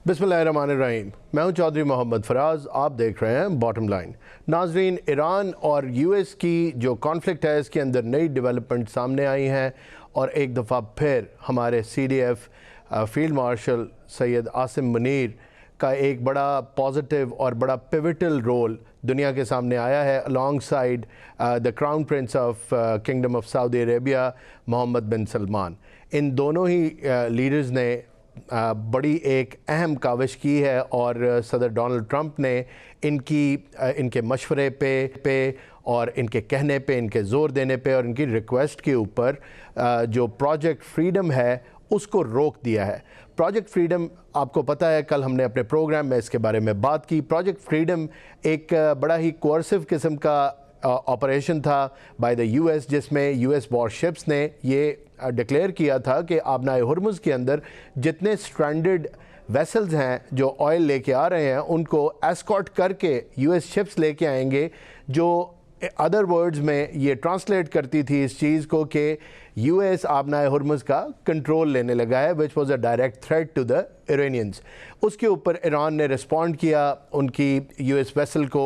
बिस्मिल्लाहिर्रहमानिर्रहीम। मैं हूं चौधरी मोहम्मद फराज, आप देख रहे हैं बॉटम लाइन। नाजरीन, ईरान और यूएस की जो कॉन्फ्लिक्ट है इसके अंदर नई डेवलपमेंट सामने आई हैं और एक दफ़ा फिर हमारे CDF field marshal Syed Asim Munir का एक बड़ा पॉजिटिव और बड़ा पिविटल रोल दुनिया के सामने आया है, alongside the crown prince of kingdom of Saudi Arabia Mohammed bin Salman. इन दोनों ही लीडर्स ने बड़ी एक अहम काविश की है और सदर डोनाल्ड ट्रंप ने इनके मशवरे पे और इनके कहने पे, इनके ज़ोर देने पे और इनकी रिक्वेस्ट के ऊपर जो प्रोजेक्ट फ्रीडम है उसको रोक दिया है। प्रोजेक्ट फ्रीडम, आपको पता है, कल हमने अपने प्रोग्राम में इसके बारे में बात की। प्रोजेक्ट फ्रीडम एक बड़ा ही कोर्सिव किस्म का ऑपरेशन था बाय द यूएस, जिसमें यूएस वॉरशिप्स ने ये डिक्लेयर किया था कि आबनाए हुर्मुज़ के अंदर जितने स्ट्रैंडेड वेसल्स हैं जो ऑयल लेके आ रहे हैं उनको एस्कॉर्ट करके यूएस शिप्स लेके आएंगे, जो अदर वर्ड्स में ये ट्रांसलेट करती थी इस चीज़ को कि यूएस आबनाए हुर्मुज़ का कंट्रोल लेने लगा है, which was a direct threat to the Iranians. उसके ऊपर ईरान ने रिस्पॉन्ड किया, उनकी यूएस वेसल को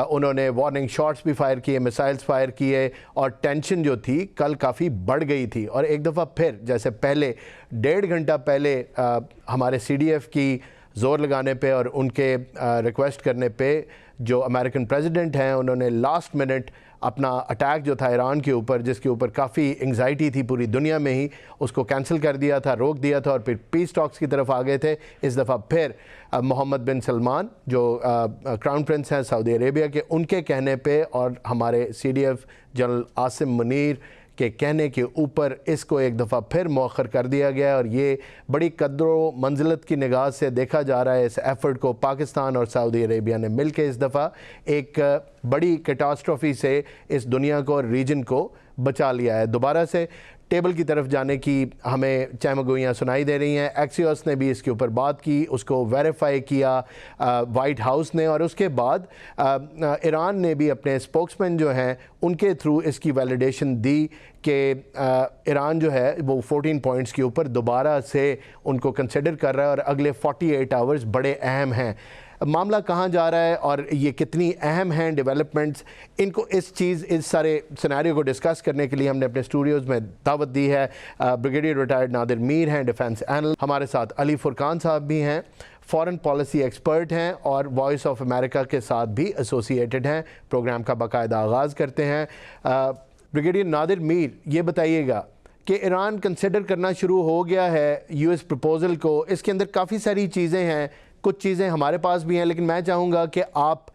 उन्होंने वार्निंग शॉट्स भी फायर किए, मिसाइल्स फायर किए और टेंशन जो थी कल काफ़ी बढ़ गई थी। और एक दफ़ा फिर, जैसे पहले 1.5 घंटा पहले हमारे CDF की ज़ोर लगाने पे और उनके रिक्वेस्ट करने पे जो अमेरिकन प्रेसिडेंट हैं उन्होंने लास्ट मिनट अपना अटैक जो था ईरान के ऊपर, जिसके ऊपर काफ़ी एंग्जाइटी थी पूरी दुनिया में ही, उसको कैंसिल कर दिया था, रोक दिया था और फिर पीस टॉक्स की तरफ आ गए थे। इस दफ़ा फिर मोहम्मद बिन सलमान जो क्राउन प्रिंस हैं सऊदी अरेबिया के, उनके कहने पे और हमारे CDF जनरल आसिम मुनीर के कहने के ऊपर इसको एक दफ़ा फिर मौखर कर दिया गया। और ये बड़ी कदरों मंजिलत की निगाह से देखा जा रहा है इस एफ़र्ट को। पाकिस्तान और सऊदी अरेबिया ने मिलकर इस दफ़ा एक बड़ी कैटास्ट्रोफी से इस दुनिया को और रीजन को बचा लिया है। दोबारा से टेबल की तरफ जाने की हमें चहमगोइयाँ सुनाई दे रही हैं। एक्सियोस ने भी इसके ऊपर बात की, उसको वेरीफाई किया वाइट हाउस ने, और उसके बाद ईरान ने भी अपने स्पोक्समैन जो हैं उनके थ्रू इसकी वैलिडेशन दी कि ईरान जो है वो 14 पॉइंट्स के ऊपर दोबारा से उनको कंसिडर कर रहा है और अगले 48 आवर्स बड़े अहम हैं। मामला कहाँ जा रहा है और ये कितनी अहम हैं डेवलपमेंट्स, इनको इस सारे सिनेरियो को डिस्कस करने के लिए हमने अपने स्टूडियोज़ में दावत दी है। ब्रिगेडियर रिटायर्ड नादिर मीर हैं, डिफेंस एनालिस्ट। हमारे साथ अली फुरकान साहब भी हैं, फॉरेन पॉलिसी एक्सपर्ट हैं और वॉइस ऑफ अमेरिका के साथ भी एसोसिएटेड हैं। प्रोग्राम का बाकायदा आगाज़ करते हैं। ब्रिगेडियर नादिर मीर, ये बताइएगा कि ईरान कंसिडर करना शुरू हो गया है यूएस प्रपोज़ल को। इसके अंदर काफ़ी सारी चीज़ें हैं, कुछ चीज़ें हमारे पास भी हैं, लेकिन मैं चाहूँगा कि आप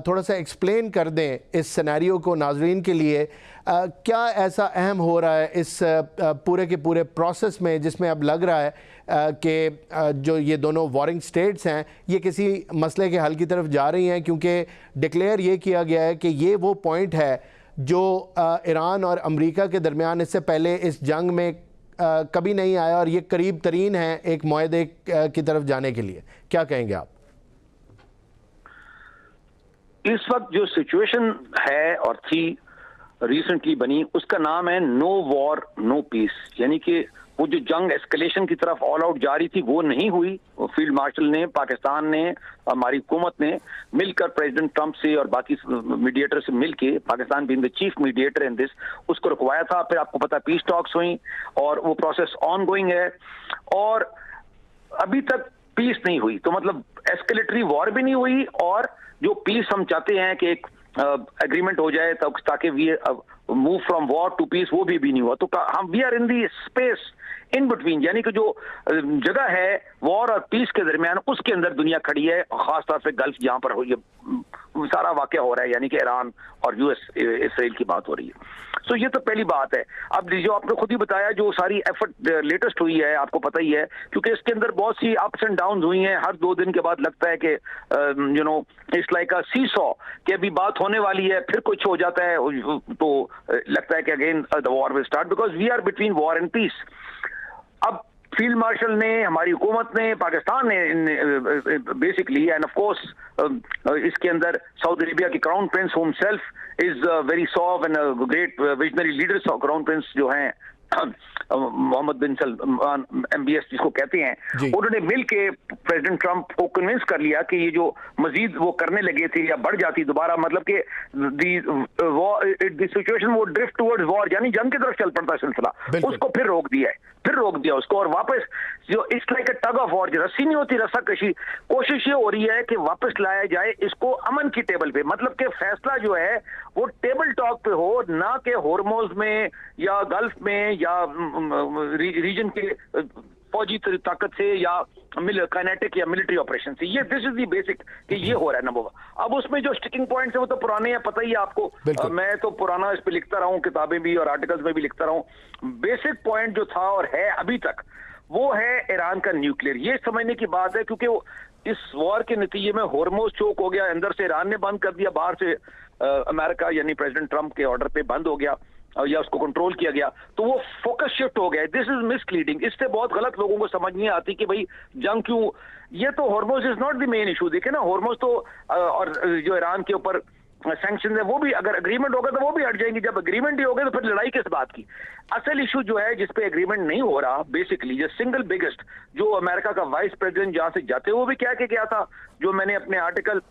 थोड़ा सा एक्सप्लेन कर दें इस सिनेरियो को नाजरीन के लिए। क्या ऐसा अहम हो रहा है इस पूरे के पूरे प्रोसेस में, जिसमें अब लग रहा है कि जो ये दोनों वॉरिंग स्टेट्स हैं ये किसी मसले के हल की तरफ जा रही हैं, क्योंकि डिक्लेयर ये किया गया है कि ये वो पॉइंट है जो ईरान और अमेरिका के दरमियान इससे पहले इस जंग में कभी नहीं आया और ये करीब तरीन है एक मुआहदे की तरफ जाने के लिए। क्या कहेंगे आप? इस वक्त जो सिचुएशन है और थी रिसेंटली बनी, उसका नाम है नो वॉर नो पीस। यानी कि वो जो जंग एस्केलेशन की तरफ ऑल आउट जारी थी वो नहीं हुई। फील्ड मार्शल ने, पाकिस्तान ने, हमारी हुकूमत ने मिलकर प्रेसिडेंट ट्रंप से और बाकी मीडिएटर से मिलके, Pakistan being the chief mediator in this, उसको रुकवाया था। फिर आपको पता पीस टॉक्स हुई और वो प्रोसेस ऑन गोइंग है और अभी तक पीस नहीं हुई। तो मतलब एस्केलेटरी वॉर भी नहीं हुई और जो पीस हम चाहते हैं कि एक एग्रीमेंट हो जाए ताकि we move from war to peace, वो भी नहीं हुआ। तो हम we are in the space in between, यानी कि जो जगह है वॉर और पीस के दरमियान, उसके अंदर दुनिया खड़ी है। खासतौर से गल्फ जहां पर ये सारा वाकया हो रहा है, यानी कि ईरान और यूएस इसराइल की बात हो रही है। तो ये तो पहली बात है। अब जो आपने खुद ही बताया, जो सारी एफर्ट लेटेस्ट हुई है, आपको पता ही है, क्योंकि इसके अंदर बहुत सी अप्स एंड डाउन हुई हैं। हर 2 दिन के बाद लगता है कि इट्स लाइक अ सीसॉ कि अभी बात होने वाली है, फिर कुछ हो जाता है तो लगता है कि again the war will start, because we are between war and peace. अब फील्ड मार्शल ने, हमारी हुकूमत ने, पाकिस्तान ने बेसिकली, एंड ऑफ कोर्स इसके अंदर सऊदी अरेबिया की crown Prince himself is very soft and great visionary leaders of crown Prince जो हैं मोहम्मद बिन सलमान MBS जिसको कहते हैं, उन्होंने मिल के प्रेसिडेंट ट्रंप को कन्विंस कर लिया कि ये जो मजीद वो करने लगे थे या बढ़ जाती दोबारा, मतलब कि द सिचुएशन वो ड्रिफ्ट टुवर्ड्स वॉर यानी जंग की तरफ चल पड़ता सिलसिला, उसको फिर रोक दिया उसको, और वापस जो it's like a tug of war, रस्सी नहीं होती रस्सा कशी, कोशिश ये हो रही है कि वापस लाया जाए इसको अमन की टेबल पे, मतलब कि फैसला जो है वो टेबल टॉक पे हो, ना कि हॉर्मोज में या गल्फ में या रीजन के फौजी ताकत से या काइनेटिक या मिलिट्री ऑपरेशन से। ये दिस इज द बेसिक कि ये हो रहा है नंबर। अब उसमें जो स्टिकिंग पॉइंट्स है वो तो पुराने हैं, पता ही है आपको, मैं तो पुराना इस पे लिखता रहा हूँ, किताबें भी और आर्टिकल्स में भी लिखता रहा हूँ। बेसिक पॉइंट जो था और है अभी तक वो है ईरान का न्यूक्लियर। ये समझने की बात है क्योंकि वो इस वॉर के नतीजे में हॉर्मोज चोक हो गया, अंदर से ईरान ने बंद कर दिया, बाहर से अमेरिका यानी प्रेसिडेंट ट्रंप के ऑर्डर पे बंद हो गया या उसको कंट्रोल किया गया, तो वो फोकस शिफ्ट हो गया। दिस इज मिसलीडिंग, इससे बहुत गलत लोगों को समझ नहीं आती कि भाई जंग क्यों, ये तो Hormoz is not the main issue. देखे ना हॉर्मोज तो और जो ईरान के ऊपर सैंक्शन है वो भी अगर एग्रीमेंट होगा तो वो भी हट जाएंगे, जब एग्रीमेंट ही होगा तो फिर लड़ाई किस बात की। असल इशू जो है जिसपे एग्रीमेंट नहीं हो रहा बेसिकली जो सिंगल बिगेस्ट, जो अमेरिका का वाइस प्रेसिडेंट जहां से जाते वो भी क्या क्या था, जो मैंने अपने article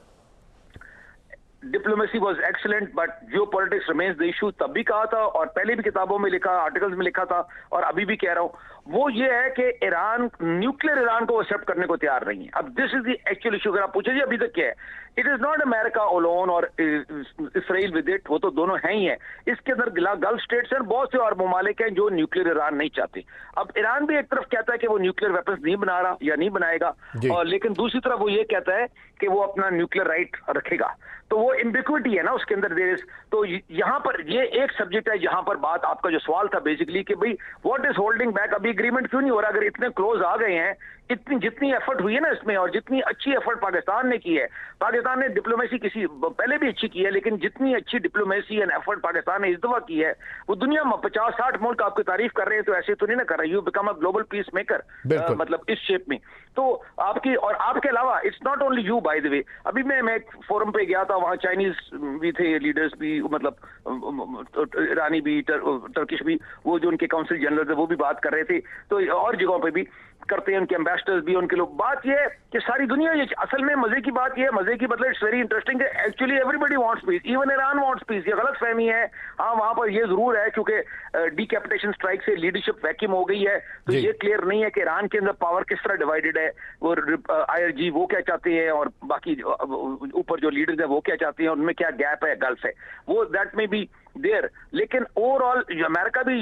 diplomacy was excellent but Jio politics remains the issue तब भी कहा था और पहले भी किताबों में लिखा, आर्टिकल्स में लिखा था और अभी भी कह रहा हूं, वो ये है कि ईरान न्यूक्लियर ईरान को एक्सेप्ट करने को तैयार नहीं है। अब this is the actual issue. अगर आप पूछे जी अभी तक क्या है, इट इज नॉट अमेरिका ओलोन और इसराइल विद इट, वो तो दोनों हैं ही है। इसके अंदर गल्फ स्टेट्स हैं, बहुत से और ममालिक हैं जो न्यूक्लियर ईरान नहीं चाहते। अब ईरान भी एक तरफ कहता है कि वो न्यूक्लियर वेपन्स नहीं बना रहा या नहीं बनाएगा, और लेकिन दूसरी तरफ वो ये कहता है कि वो अपना न्यूक्लियर राइट रखेगा। तो वो एम्बिग्विटी है ना उसके अंदर देर। तो यहां पर ये एक सब्जेक्ट है जहां पर बात, आपका जो सवाल था बेसिकली कि भाई व्हाट इज होल्डिंग बैक, अभी एग्रीमेंट क्यों नहीं हो रहा? अगर इतने क्लोज आ गए हैं, इतनी जितनी एफर्ट हुई है ना इसमें और जितनी अच्छी एफर्ट पाकिस्तान ने की है, पाकिस्तान ने डिप्लोमेसी किसी पहले भी अच्छी की है, लेकिन जितनी अच्छी डिप्लोमेसी एंड एफर्ट पाकिस्तान ने इस दफा की है, वो दुनिया में 50-60 मुल्क आपकी तारीफ कर रहे हैं, तो ऐसे तो नहीं ना कर रहे। You become a global peace maker, मतलब इस शेप में। तो आपकी और आपके अलावा it's not only you by the way. अभी मैं एक फोरम पे गया था, वहां चाइनीज भी थे लीडर्स भी, मतलब ईरानी भी, टर्किश भी, वो जो उनके काउंसिल जनरल थे वो भी बात कर रहे थे, तो और जगहों पे भी करते हैं, उनके एम्बेसडर्स भी, उनके लोग। बात ये है कि सारी दुनिया, ये असल में मजे की बात ये है, मजे की मतलब it's very interesting, actually everybody wants peace, even Iran wants peace. ये गलत फहमी है। हाँ, वहां पर ये जरूर है क्योंकि डीकैपिटेशन स्ट्राइक से लीडरशिप वैक्यूम हो गई है, तो ये क्लियर नहीं है कि ईरान के अंदर पावर किस तरह डिवाइडेड है, वो IRG वो क्या चाहते हैं और बाकी ऊपर जो लीडर्स है वो क्या चाहते हैं, उनमें क्या गैप है, गल्फ है, वो दैट में भी देर। लेकिन ओवरऑल अमेरिका भी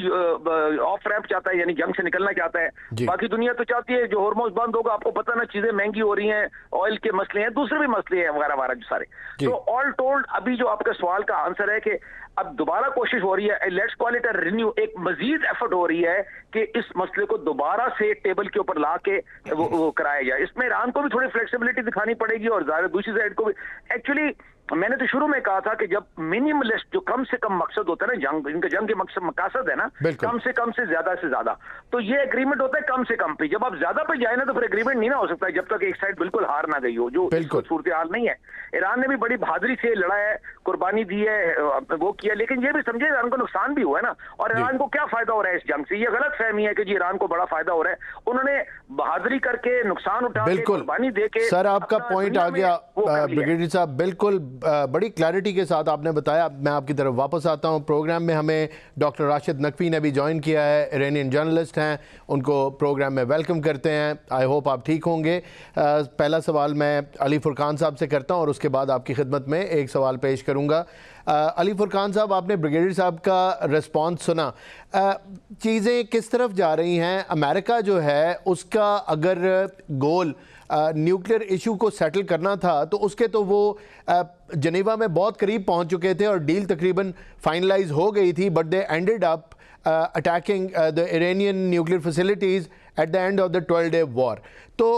ऑफ रैंप चाहता है, यानी जंग से निकलना चाहता है। बाकी दुनिया तो चाहती है जो हॉर्मोज बंद होगा, आपको पता ना चीजें महंगी हो रही हैं, ऑयल के मसले हैं, दूसरे भी मसले हैं वगैरह वगैरह जो सारे। तो ऑल टोल्ड अभी जो आपके सवाल का आंसर है कि अब दोबारा कोशिश हो रही है, let's call it a renew, एक मजीद एफर्ट हो रही है कि इस मसले को दोबारा से टेबल के ऊपर ला के वो कराया जाए। इसमें ईरान को भी थोड़ी फ्लेक्सिबिलिटी दिखानी पड़ेगी और ज़्यादा दूसरी साइड को भी। एक्चुअली मैंने तो शुरू में कहा था कि जब मिनिमलिस्ट, जो कम से कम मकसद होता है ना, जंग, इनका जंग के मकसद है ना कम से ज्यादा, तो ये एग्रीमेंट होता है कम से कम पे। जब आप ज्यादा पे जाए ना तो फिर एग्रीमेंट नहीं ना हो सकता जब तक एक साइड बिल्कुल हार ना गई हो, जो सूरत हाल नहीं है। ईरान ने भी बड़ी बहादुरी से लड़ा है, कुर्बानी दी है, वो किया, लेकिन ये भी समझे ईरान को नुकसान भी हुआ है ना। और ईरान को क्या फायदा हो रहा है इस जंग से? ये गलत फहमी है कि जी ईरान को बड़ा फायदा हो रहा है। उन्होंने बहादुरी करके, नुकसान उठा के, कुर्बानी दे के। सर, आपका पॉइंट आ गया ब्रिगेडियर साहब, बिल्कुल बड़ी क्लैरिटी के साथ आपने बताया। मैं आपकी तरफ वापस आता हूं। प्रोग्राम में हमें डॉक्टर राशिद नकवी ने भी ज्वाइन किया है, ईरानियन जर्नलिस्ट हैं, उनको प्रोग्राम में वेलकम करते हैं। आई होप आप ठीक होंगे। पहला सवाल मैं अली फुरकान साहब से करता हूं और उसके बाद आपकी खिदमत में एक सवाल पेश करूंगा। अली फुरकान साहब, आपने ब्रिगेडियर साहब का रिस्पॉन्स सुना, चीज़ें किस तरफ जा रही हैं? अमेरिका जो है उसका अगर गोल न्यूक्लियर इशू को सेटल करना था तो उसके तो वो जनेवा में बहुत करीब पहुंच चुके थे और डील तकरीबन फाइनलाइज हो गई थी, but they ended up attacking the Iranian nuclear facilities at the end of the 12-day war. तो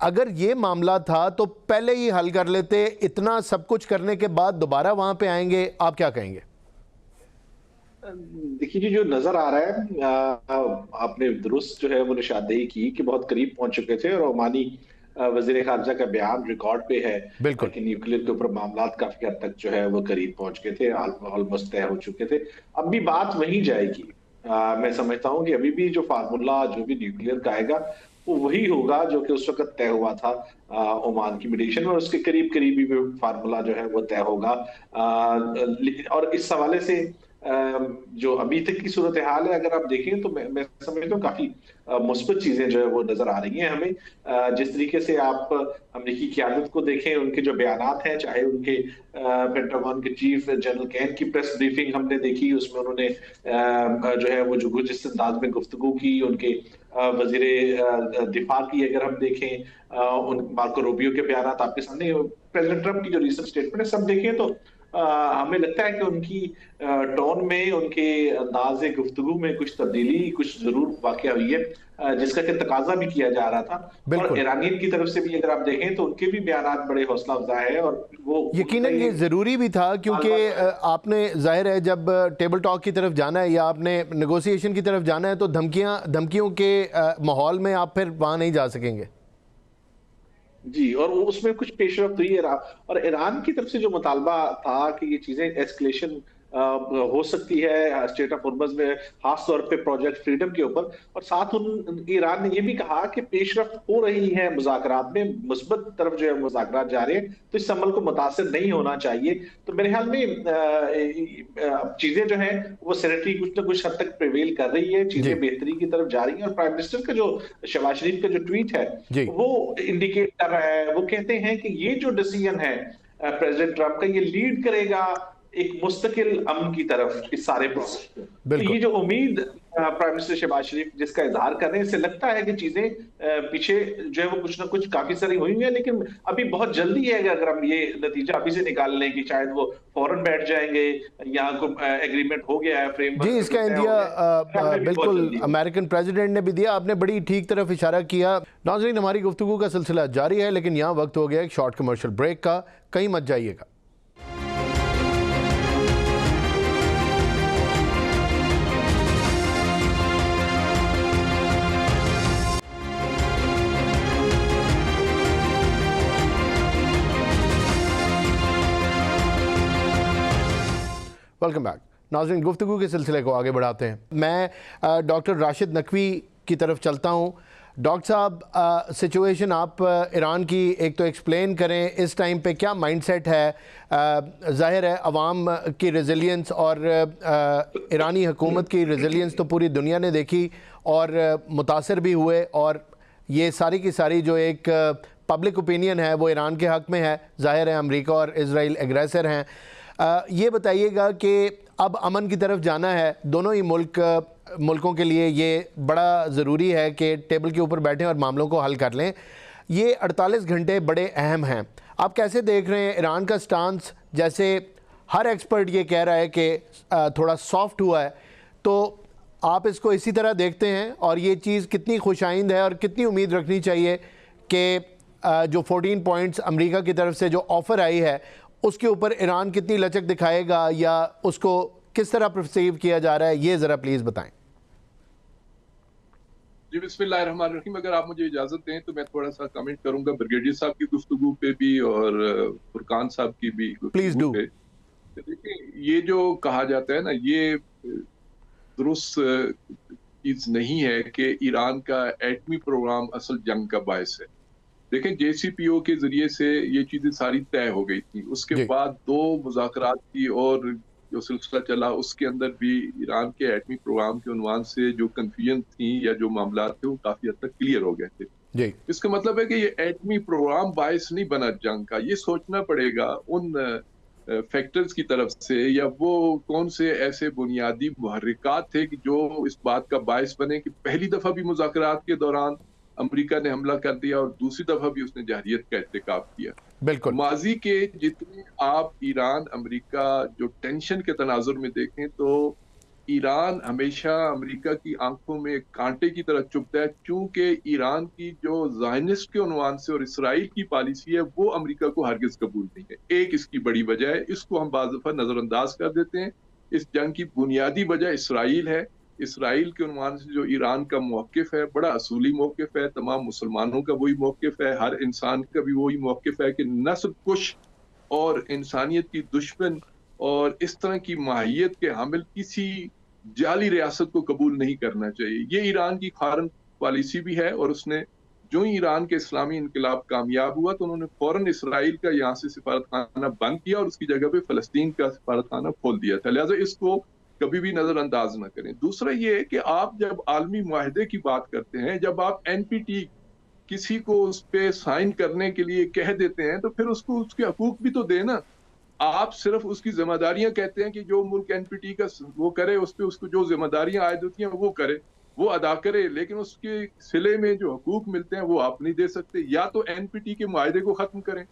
अगर ये मामला था तो पहले ही हल कर लेते, इतना सब कुछ करने के बाद दोबारा वहाँ पे आएंगे, आप क्या कहेंगे? देखिए जी, जो नजर आ रहा है, आपने दुरुस्त जो है वो निशानदेही की कि बहुत करीब पहुंच चुके थे और ओमानी वजीर खारजा का बयान रिकॉर्ड पे है कि न्यूक्लियर के ऊपर मामला काफी हद तक जो है वो करीब पहुंच गए थे, ऑलमोस्ट तय हो चुके थे। अब भी बात वहीं जाएगी मैं समझता हूँ कि अभी भी जो फार्मूला जो भी न्यूक्लियर का आएगा वो वही होगा जो कि उस वक्त तय हुआ था ओमान की मीडिएशन में, और उसके करीब करीब ही फार्मूला जो है वो तय होगा। और इस हवाले से जो अभी तक की सूरत हाल है अगर आप देखें तो मैं समझता हूँ काफी मुस्बत चीजें जो है वो नजर आ रही हैं हमें। जिस तरीके से आप अमेरिकी क़यादत को देखें, उनके जो बयानात हैं, चाहे उनके पेंटागन के चीफ जनरल कैन की प्रेस ब्रीफिंग हमने देखी, उसमें उन्होंने जो है वो जो जिस अंदाज में गुफ्तगू की, उनके वजीर दिफा की अगर हम देखें, उन मार्को रूबियो के बयान आपके सामने, प्रेसिडेंट ट्रंप की जो रिसेंट स्टेटमेंट है सब देखें तो हमें लगता है कि उनकी टोन में, उनके अंदाज गुफ्तगू में कुछ तब्दीली, कुछ जरूर वाकया हुई है, जिसका कि तकाजा भी किया जा रहा था। और ईरानियन की तरफ से भी अगर आप देखें तो उनके भी बयान बड़े हौसला अफजा है, और वो यकीनन ये ज़रूरी भी था क्योंकि आपने जाहिर है जब टेबल टॉक की तरफ जाना है या आपने नेगोशिएशन की तरफ जाना है तो धमकियों के माहौल में आप फिर वहाँ नहीं जा सकेंगे। जी, और वो उसमें कुछ पेशरफ्त हुई है, और ईरान की तरफ से जो मुतालबा था कि ये चीजें एस्केलेशन हो सकती है स्टेट ऑफ होर्मुज़ में, खास तौर पे प्रोजेक्ट फ्रीडम के ऊपर, और साथ उन ईरान ने ये भी कहा कि पेशरफ्त हो रही है मुज़ाकरात में, मुस्बत तरफ जो है मुज़ाकरात जा रहे हैं, तो इस अमल को मुतासिर नहीं होना चाहिए। तो मेरे ख्याल में चीजें जो है वो सेनेटरी कुछ ना कुछ हद तक प्रिवेल कर रही है, चीजें बेहतरी की तरफ जा रही है। और प्राइम मिनिस्टर का जो शहबाज शरीफ का जो ट्वीट है वो इंडिकेट कर रहा है, वो कहते हैं कि ये जो डिसीजन है प्रेसिडेंट ट्रंप का, ये लीड करेगा एक मुस्तकिल अमन की तरफ इस सारे प्रोसेस में। तो ये जो उम्मीद प्राइम मिनिस्टर शहबाज शरीफ जिसका इजहार कर रहे हैं, इससे लगता है कि चीजें पीछे जो है वो कुछ ना कुछ काफी सारी हुई हैं, लेकिन अभी बहुत जल्दी है अगर हम ये नतीजा अभी से निकाल लें कि शायद वो फौरन बैठ जाएंगे, यहाँ को एग्रीमेंट हो गया है फ्रेमवर्क। जी, इसका इंडिया बिल्कुल अमेरिकन प्रेसिडेंट ने भी दिया, आपने बड़ी ठीक तरफ इशारा किया। नाज़रीन, हमारी गुफ्तगू का सिलसिला जारी है, लेकिन यहाँ वक्त हो गया एक शॉर्ट कमर्शियल ब्रेक का, कहीं मत जाइएगा। Welcome back. नाज़रीन, गुफ्तगू के सिलसिले को आगे बढ़ाते हैं। मैं डॉक्टर राशिद नकवी की तरफ चलता हूँ। डॉक्टर साहब, सिचुएशन आप ईरान की एक तो एक्सप्लेन करें, इस टाइम पे क्या माइंडसेट है? ज़ाहिर है अवाम की रेजिलियंस और ईरानी हुकूमत की रेजिलियंस तो पूरी दुनिया ने देखी और मुतासर भी हुए, और ये सारी की सारी जो एक पब्लिक ओपिनियन है वो ईरान के हक़ में है। ज़ाहिर है अमेरिका और इज़राइल एग्रेसर हैं। ये बताइएगा कि अब अमन की तरफ जाना है, दोनों ही मुल्कों के लिए ये बड़ा ज़रूरी है कि टेबल के ऊपर बैठें और मामलों को हल कर लें। ये 48 घंटे बड़े अहम हैं। आप कैसे देख रहे हैं ईरान का स्टांस? जैसे हर एक्सपर्ट ये कह रहा है कि थोड़ा सॉफ्ट हुआ है, तो आप इसको इसी तरह देखते हैं? और ये चीज़ कितनी खुशाइंद है और कितनी उम्मीद रखनी चाहिए कि जो 14 पॉइंट्स अमेरिका की तरफ से जो ऑफ़र आई है उसके ऊपर ईरान कितनी लचक दिखाएगा या उसको किस तरह परसीव किया जा रहा है, ये ज़रा प्लीज़ बताएं। जी, बिस्मिल्लाहिर्रहमानिर्रहीम। अगर आप मुझे इजाज़त दें तो मैं थोड़ा सा कमेंट करूंगा ब्रिगेडियर साहब की गुफ्तगू पे भी और फुरकान साहब की भी गुफ्तगू पे। देखिए, ये जो कहा जाता है ना, ये दुरुस्त चीज़ नहीं है कि ईरान का एटमी प्रोग्राम असल जंग का बायस है। देखें, JCPO के जरिए से ये चीजें सारी तय हो गई थी। उसके बाद 2 मुज़ाकरात की और जो सिलसिला चला उसके अंदर भी ईरान के एटमी प्रोग्राम के उन्वान से जो कंफ्यूजन थी या जो मामला थे वो काफी हद तक क्लियर हो गए थे। इसका मतलब है कि ये एटमी प्रोग्राम बायस नहीं बना जंग का। ये सोचना पड़ेगा उन फैक्टर्स की तरफ से, या वो कौन से ऐसे बुनियादी मुहर्रिकात थे कि जो इस बात का बायस बने कि पहली दफा भी मुज़ाकरात के दौरान अमेरिका ने हमला कर दिया और दूसरी दफा भी उसने जहरियत का इर्तिकाब किया। बिल्कुल। माजी के जितने आप ईरान अमेरिका जो टेंशन के तनाजुर में देखें तो ईरान हमेशा अमेरिका की आंखों में कांटे की तरह चुभता है, क्योंकि ईरान की जो ज़ायनिस्ट के उन्वान से और इसराइल की पॉलिसी है वो अमेरिका को हरगिज कबूल नहीं है। एक इसकी बड़ी वजह है, इसको हम बाज़ दफा नजरअंदाज कर देते हैं। इस जंग की बुनियादी वजह इसराइल है। इसराइल के उन्वान से जो ईरान का मौक़िफ़ है बड़ा असूली मौक़िफ़ है, तमाम मुसलमानों का वही मौक़िफ़ है, हर इंसान का भी वही मौक़िफ़ है कि नस्ल कुश और इंसानियत की दुश्मन और इस तरह की माहियत के हामिल किसी जाली रियासत को कबूल नहीं करना चाहिए। ये ईरान की फॉरेन पॉलिसी भी है, और उसने जो ही ईरान के इस्लामी इनकलाब कामयाब हुआ तो उन्होंने फौरन इसराइल का यहाँ से सिफारतखाना बंद किया और उसकी जगह पे फलस्तीन का सिफारतखाना खोल दिया था। लिहाजा इसको कभी भी नजरअंदाज न करें। दूसरा ये है कि आप जब आलमी मुआहदे की बात करते हैं, जब आप एनपीटी किसी को उस पे साइन करने के लिए कह देते हैं, तो फिर उसको उसके हकूक भी तो देना। आप सिर्फ उसकी जिम्मेदारियां कहते हैं कि जो मुल्क एनपीटी का वो करे, उस पे उसको जो जिम्मेदारियां आयद होती हैं वो करे, वो अदा करे, लेकिन उसके सिले में जो हकूक मिलते हैं वो आप नहीं दे सकते। या तो एनपीटी के मुआहदे को खत्म करें।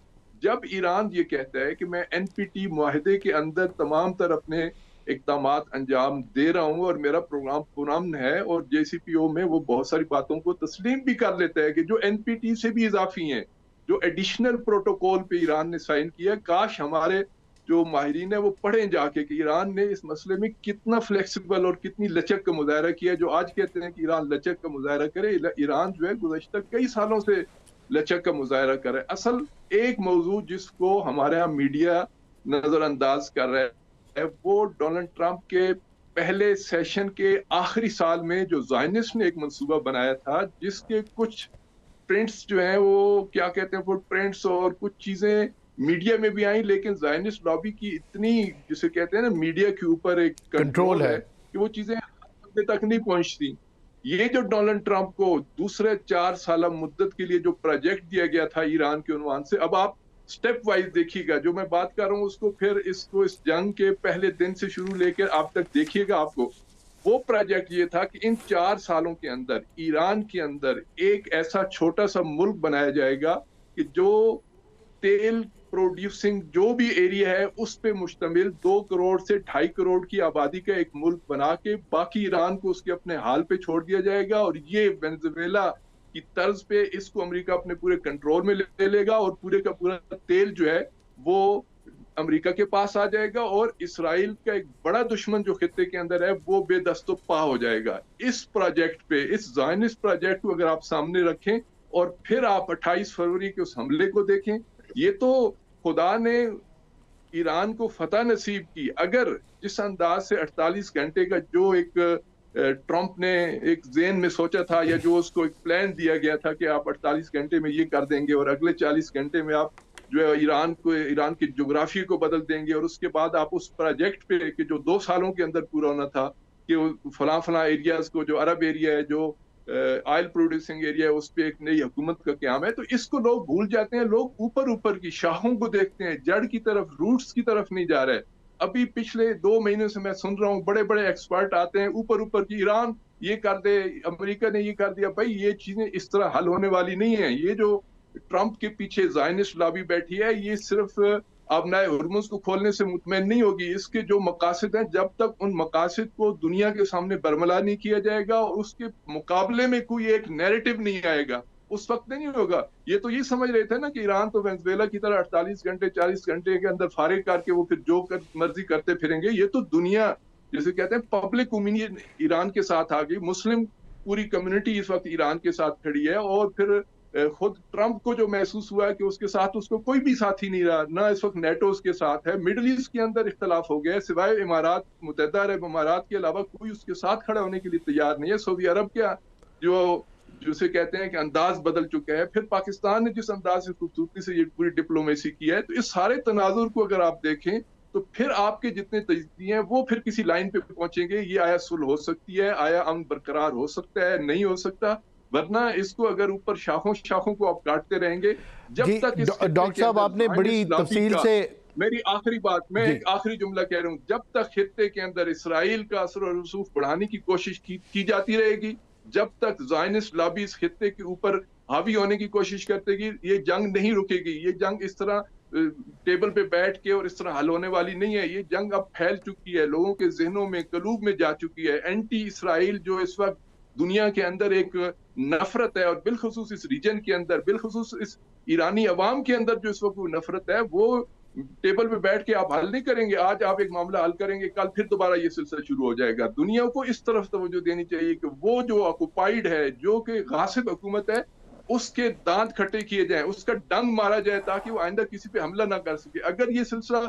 जब ईरान ये कहता है कि मैं एनपीटी मुआहदे के अंदर तमाम तर अपने इक़दामात अंजाम दे रहा हूं और मेरा प्रोग्राम पुरअमन है, और जेसीपीओ में वो बहुत सारी बातों को तस्लीम भी कर लेता है कि जो एनपीटी से भी इजाफी हैं, जो एडिशनल प्रोटोकॉल पे ईरान ने साइन किया, काश हमारे जो माहिरीन है वो पढ़ें जाके कि ईरान ने इस मसले में कितना फ्लेक्सिबल और कितनी लचक का मुजाहरा किया। जो आज कहते हैं कि ईरान लचक का मुजाहरा करे, ईरान जो है गुज़श्ता कई सालों से लचक का मुजाहरा करे। असल एक मौजू जिसको हमारे यहाँ मीडिया नजरअंदाज कर रहा है, वो डोनाल्ड ट्रंप के पहले सेशन के आखिरी साल में जो ज़ायनिस्ट ने एक मंसूबा बनाया था, जिसके कुछ प्रिंट्स जो हैं वो क्या कहते हैं फुट प्रिंट्स और कुछ चीजें मीडिया में भी आई, लेकिन ज़ायनिस्ट लॉबी की इतनी जिसे कहते हैं ना मीडिया के ऊपर एक कंट्रोल है कि वो चीजें तक नहीं पहुंचती। ये जो डोनाल्ड ट्रंप को दूसरे 4 साल मुद्दत के लिए जो प्रोजेक्ट दिया गया था ईरान के उन्वान से, अब आप स्टेप वाइज देखिएगा, जो मैं बात कर रहा हूँ उसको फिर इसको इस जंग के पहले दिन से शुरू लेकर आप तक देखिएगा। आपको वो प्रोजेक्ट ये था कि इन 4 सालों के अंदर ईरान के अंदर एक ऐसा छोटा सा मुल्क बनाया जाएगा कि जो तेल प्रोड्यूसिंग जो भी एरिया है उस पे मुश्तमिल 2 करोड़ से 2.5 करोड़ की आबादी का एक मुल्क बना के बाकी ईरान को उसके अपने हाल पे छोड़ दिया जाएगा, और ये वेनेजुएला की तर्ज पे इसको अमेरिका अपने पूरे कंट्रोल में ले लेगा, और पूरे का पूरा तेल जो है वो अमेरिका के पास आ जाएगा, और इसराइल का एक बड़ा दुश्मन जो खित्ते के अंदर है वो बेदस्तोपा हो जाएगा। इस प्रोजेक्ट पे, इस ज़ायनिस्ट प्रोजेक्ट को अगर आप सामने रखें और फिर आप 28 फरवरी के उस हमले को देखें, ये तो खुदा ने ईरान को फतह नसीब की। अगर जिस अंदाज से 48 घंटे का जो एक ट्रंप ने एक ज़हन में सोचा था, या जो उसको एक प्लान दिया गया था कि आप 48 घंटे में ये कर देंगे और अगले 40 घंटे में आप जो है ईरान की जोग्राफी को बदल देंगे, और उसके बाद आप उस प्रोजेक्ट पे कि जो 2 सालों के अंदर पूरा होना था कि फला एरियाज को, जो अरब एरिया है, जो ऑयल प्रोड्यूसिंग एरिया है, उस पे एक नई हुकूमत का क़याम है, तो इसको लोग भूल जाते हैं। लोग ऊपर ऊपर की शाखों को देखते हैं, जड़ की तरफ, रूट्स की तरफ नहीं जा रहे। अभी पिछले 2 महीने से मैं सुन रहा हूँ बड़े बड़े एक्सपर्ट आते हैं ऊपर ऊपर की, ईरान ये कर दे, अमेरिका ने ये कर दिया। भाई ये चीजें इस तरह हल होने वाली नहीं है। ये जो ट्रंप के पीछे ज़ायनिस्ट लॉबी बैठी है, ये सिर्फ अब नए हुर्मुज़ को खोलने से मुतमईन नहीं होगी। इसके जो मकासद हैं, जब तक उन मकासद को दुनिया के सामने बरमला नहीं किया जाएगा और उसके मुकाबले में कोई एक नैरेटिव नहीं आएगा, उस वक्त नहीं होगा। ये तो ये समझ रहे थे ना कि ईरान तो वेनेजुएला की तरह 48 घंटे 40 घंटे के अंदर फारिग करके वो फिर जो मर्जी करते फिरेंगे। ये तो दुनिया जैसे कहते हैं पब्लिक ओपिनियन ईरान के साथ आ गई, मुस्लिम पूरी कम्युनिटी इस वक्त ईरान के साथ खड़ी है, और फिर खुद ट्रंप को जो महसूस हुआ है कि उसके साथ उसको कोई भी साथी नहीं रहा, ना इस वक्त नेटो उसके साथ है। मिडिल ईस्ट के अंदर इख्तलाफ हो गया है, सिवाय इमारात, मुत्तहिदा अरब इमारात के अलावा कोई उसके साथ खड़ा होने के लिए तैयार नहीं है। सऊदी अरब क्या जो जिसे कहते हैं कि अंदाज बदल चुका है। फिर पाकिस्तान ने जिस अंदाज से खूबसूरती से ये पूरी डिप्लोमेसी की है, तो इस सारे तनाजुर को अगर आप देखें तो फिर आपके जितने तजदीद हैं वो फिर किसी लाइन पे पहुंचेंगे। ये आया सुलह हो सकती है, आया अमन बरकरार हो सकता है, नहीं हो सकता, वरना इसको अगर ऊपर शाखों शाखों को आप काटते रहेंगे जब तक। डॉक्टर साहब आपने बड़ी तफसील से, मेरी आखिरी बात, मैं एक आखिरी जुमला कह रहा हूँ, जब तक खित्ते के अंदर इसराइल का असर और रसूख बढ़ाने की कोशिश की जाती रहेगी, जब तक ज़ायनिस्ट लॉबी इस खित्ते के ऊपर हावी होने की कोशिश करतेगी, ये जंग नहीं रुकेगी। ये जंग इस तरह टेबल पे बैठ के और इस तरह हल होने वाली नहीं है। ये जंग अब फैल चुकी है, लोगों के जहनों में, कलूब में जा चुकी है। एंटी इसराइल जो इस वक्त दुनिया के अंदर एक नफरत है, और बिलखुसूस इस रीजन के अंदर, बिलखुसूस इस ईरानी अवाम के अंदर जो इस वक्त नफरत है, वो टेबल पे बैठ के आप हल नहीं करेंगे। आज आप एक मामला हल करेंगे, कल फिर दोबारा ये सिलसिला शुरू हो जाएगा। दुनिया को इस तरफ तवज्जो देनी चाहिए कि वो जो ऑक्युपाइड है, जो कि गासिब हुकूमत है, उसके दांत खट्टे किए जाएं, उसका डंग मारा जाए ताकि वो आइंदा किसी पे हमला ना कर सके। अगर ये सिलसिला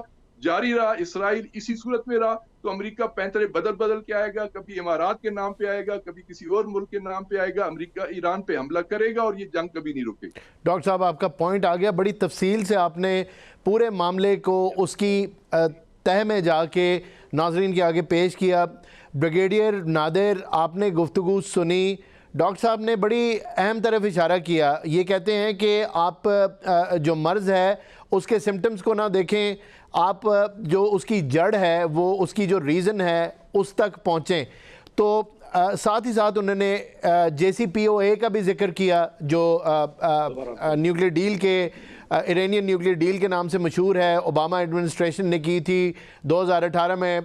जारी रहा, इसराइल इसी सूरत में रहा, तो अमेरिका पैंतरे बदल के आएगा, कभी इमारात के नाम पे आएगा, कभी किसी और मुल्क के नाम पे आएगा, अमेरिका ईरान पे हमला करेगा और ये जंग कभी नहीं रुकेगी। डॉक्टर साहब, आपका पॉइंट आ गया, बड़ी तफसील से आपने पूरे मामले को उसकी तह में जाके नाजरीन के आगे पेश किया। ब्रिगेडियर नादिर, आपने गुफ्तगू सुनी, डॉक्टर साहब ने बड़ी अहम तरफ इशारा किया। ये कहते हैं कि आप जो मर्ज़ है उसके सिम्टम्स को ना देखें, आप जो उसकी जड़ है, वो उसकी जो रीज़न है उस तक पहुँचें। तो साथ ही साथ उन्होंने JCPOA का भी जिक्र किया, जो न्यूक्लियर डील के इरानियन न्यूक्लियर डील के नाम से मशहूर है, ओबामा एडमिनिस्ट्रेशन ने की थी। 2018 में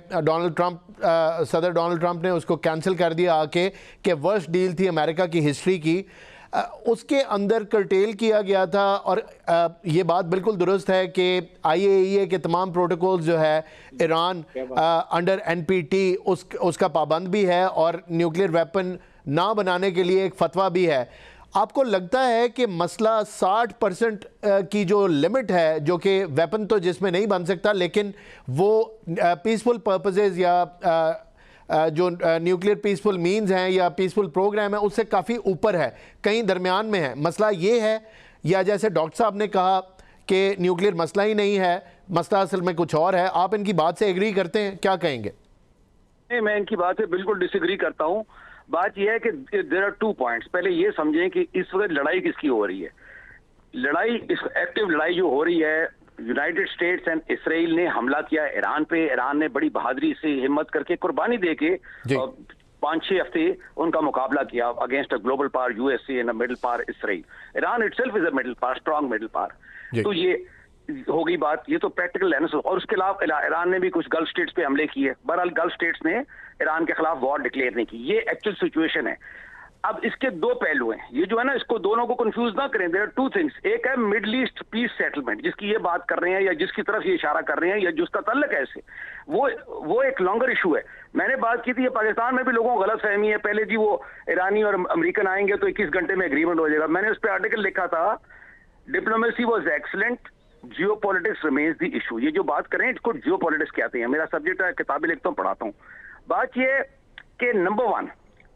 सदर डोनाल्ड ट्रंप ने उसको कैंसिल कर दिया आके, कि वर्स्ट डील थी अमेरिका की हिस्ट्री की। उसके अंदर कर्टेल किया गया था, और ये बात बिल्कुल दुरुस्त है कि IAEA के तमाम प्रोटोकॉल्स जो है ईरान अंडर NPT उसका पाबंद भी है, और न्यूक्लियर वेपन ना बनाने के लिए एक फतवा भी है। आपको लगता है कि मसला 60% की जो लिमिट है, जो कि वेपन तो जिसमें नहीं बन सकता, लेकिन वो पीसफुल पर्पसेस या जो न्यूक्लियर पीसफुल मीन्स हैं या पीसफुल प्रोग्राम है, उससे काफ़ी ऊपर है, कहीं दरमियान में है? मसला ये है, या जैसे डॉक्टर साहब ने कहा कि न्यूक्लियर मसला ही नहीं है, मसला असल में कुछ और है? आप इनकी बात से एग्री करते हैं, क्या कहेंगे? नहीं, मैं इनकी बात से बिल्कुल डिसएग्री करता हूं। बात यह है कि देयर आर 2 पॉइंट्स। पहले ये समझें कि इस वक्त लड़ाई किसकी हो रही है। लड़ाई, इस एक्टिव लड़ाई जो हो रही है, यूनाइटेड स्टेट्स एंड इसराइल ने हमला किया ईरान पे। ईरान ने बड़ी बहादुरी से हिम्मत करके कुर्बानी देके 5-6 हफ्ते उनका मुकाबला किया against a global power USA and a middle power Israel. Iran itself is a middle power, strong middle power. तो ये हो गई बात, ये तो प्रैक्टिकल एनालिसिस। और उसके अलावा ईरान ने भी कुछ गल्फ स्टेट्स पे हमले किए। बहरहाल गल्फ स्टेट्स ने ईरान के खिलाफ वॉर डिक्लेयर नहीं की। ये एक्चुअल सिचुएशन है। अब इसके 2 पहलू हैं, ये जो है ना, इसको दोनों को कंफ्यूज ना करें। There are 2 things. एक है मिडल ईस्ट पीस सेटलमेंट, जिसकी ये बात कर रहे हैं या जिसकी तरफ ये इशारा कर रहे हैं या जिसका तल्लक है इससे, वो एक लॉन्गर इशू है। मैंने बात की थी, ये पाकिस्तान में भी लोगों को गलत फहमी है। पहले जी वो ईरानी और अमेरिकन आएंगे तो 21 घंटे में एग्रीमेंट हो जाएगा। मैंने उस पर आर्टिकल लिखा था, diplomacy was excellent, geopolitics remains the issue. ये जो बात करें इसको जियोपॉलिटिक्स कहते हैं। मेरा सब्जेक्ट है, किताबें लिखता हूँ, पढ़ाता हूँ। बात ये कि नंबर 1,